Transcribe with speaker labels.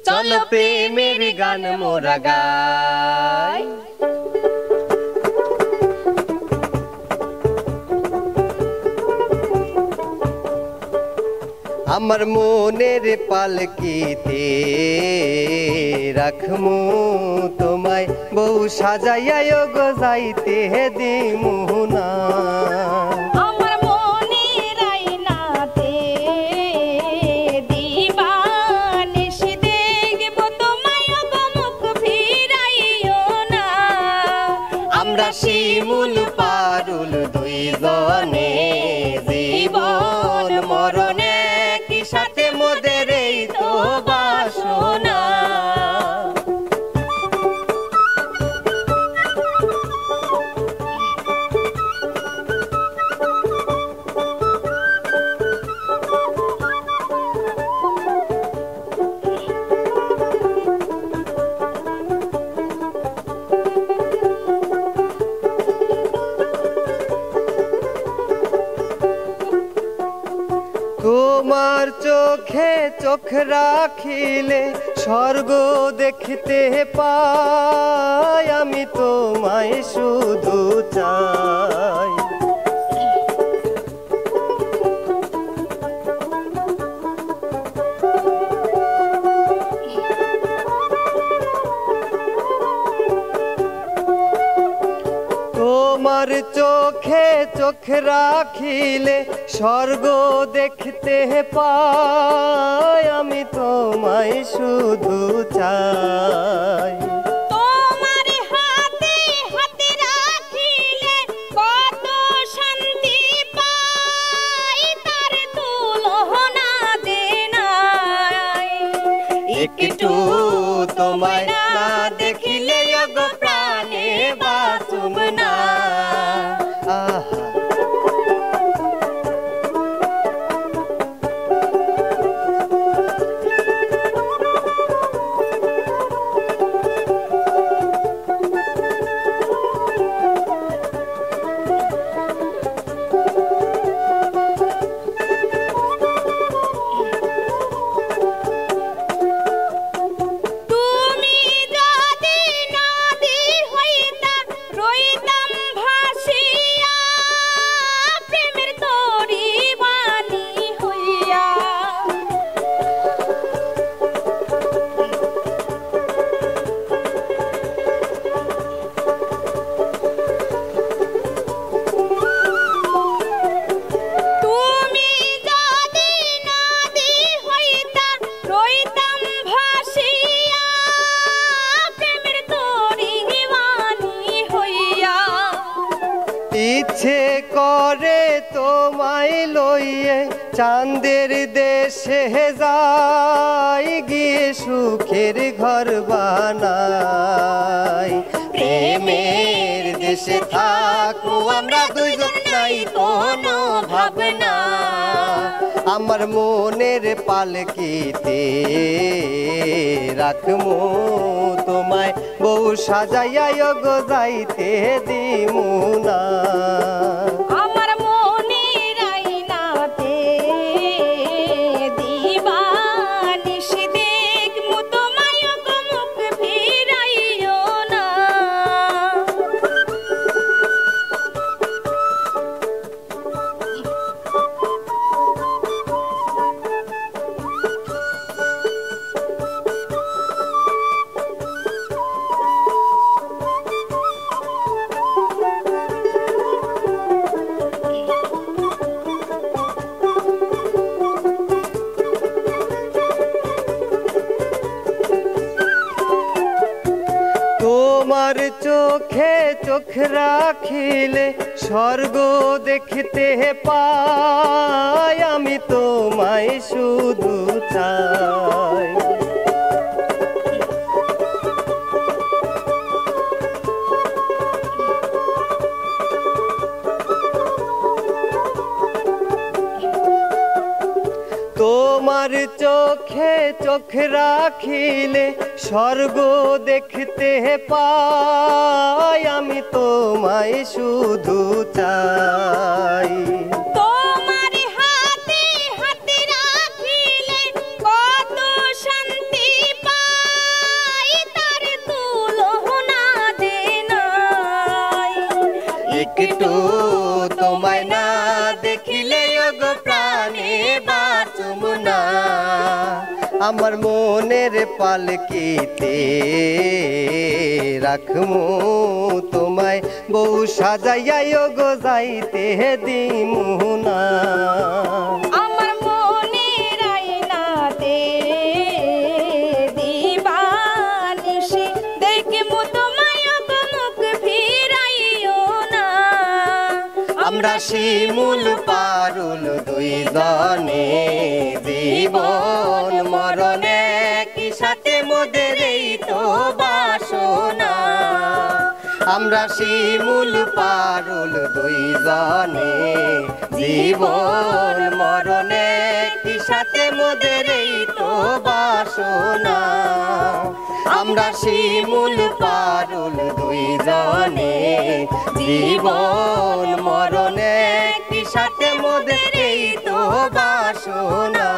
Speaker 1: চলো প্রেমের গান মোরা গাই। আমার মনের পালকিতে রাখমু তোমায়, বউ সাজাইয়া গো যাইতে দিমু না।
Speaker 2: আমার মনের আয়নাতে দিবানিশি দেখব তোমায় গো মুখ ফিরাইও না।
Speaker 1: আমরা শিমুল পারুল দুইজনে, জীবন মরণে কি সাথে মোদের এই তো বাসনা। তোমার চোখে চোখ রাখিলে স্বর্গ দেখতে পাই, আমি তোমায় শুধু চাই। তোমার চোখে চোখ রাখিলে স্বর্গ দেখতে পাই, আমি তোমায় শুধু চাই।
Speaker 2: তোমার হাতে হাতে রাখিলে কত শান্তি পাই, তার তুলনা যে নাই।
Speaker 1: একটু তোমায় না দেখিলে গো প্রাণে বাঁচুম না। আহা ইচ্ছে করে তোমায় লইয়ে চাঁদের দেশে যাই, গিয়ে সুখের ঘর বানাই। প্রেমের দেশে থাকবো আমরা দুইজন, নাই কোনো ভাবনা। আমার মনের পালকিতে রাখমু তোমায়, বউ সাজাইয়া গো যাইতে দিমু না।
Speaker 2: আমার মনের আয়নাতে দিবানিশি দেখব তোমায় গো মুখ ফিরাইও না।
Speaker 1: তোমার চোখে চোখ রাখিলে স্বর্গ দেখতে পাই, আমি তোমায় শুধু চাই। তোমার চোখে চোখ রাখিলে স্বর্গ দেখতে পাই, আমি তোমায় শুধু চাই।
Speaker 2: তোমার হাতে হাতে রাখিলে কত শান্তি পাই,
Speaker 1: আমার মনের পালকিতে রাখমু তোমায় বউ সাজাইয়া গো যাইতে দিমু না
Speaker 2: আমার মনের আয়নাতে দিবানিশি দেখমু তোমায় গো মুখ ফিরাইও না
Speaker 1: আমরা শিমুল পারুল দুইজনে জীবন মরণে কি সাথে মোদের এই তো বাসনা আমরা শিমুল পারুল দুইজনে জীবন মরণে কি সাথে মোদের এই তো বাসনা আমরা শিমুল পারুল দুইজনে জীবন মরণে কি সাথে মোদের এই তো বাসনা।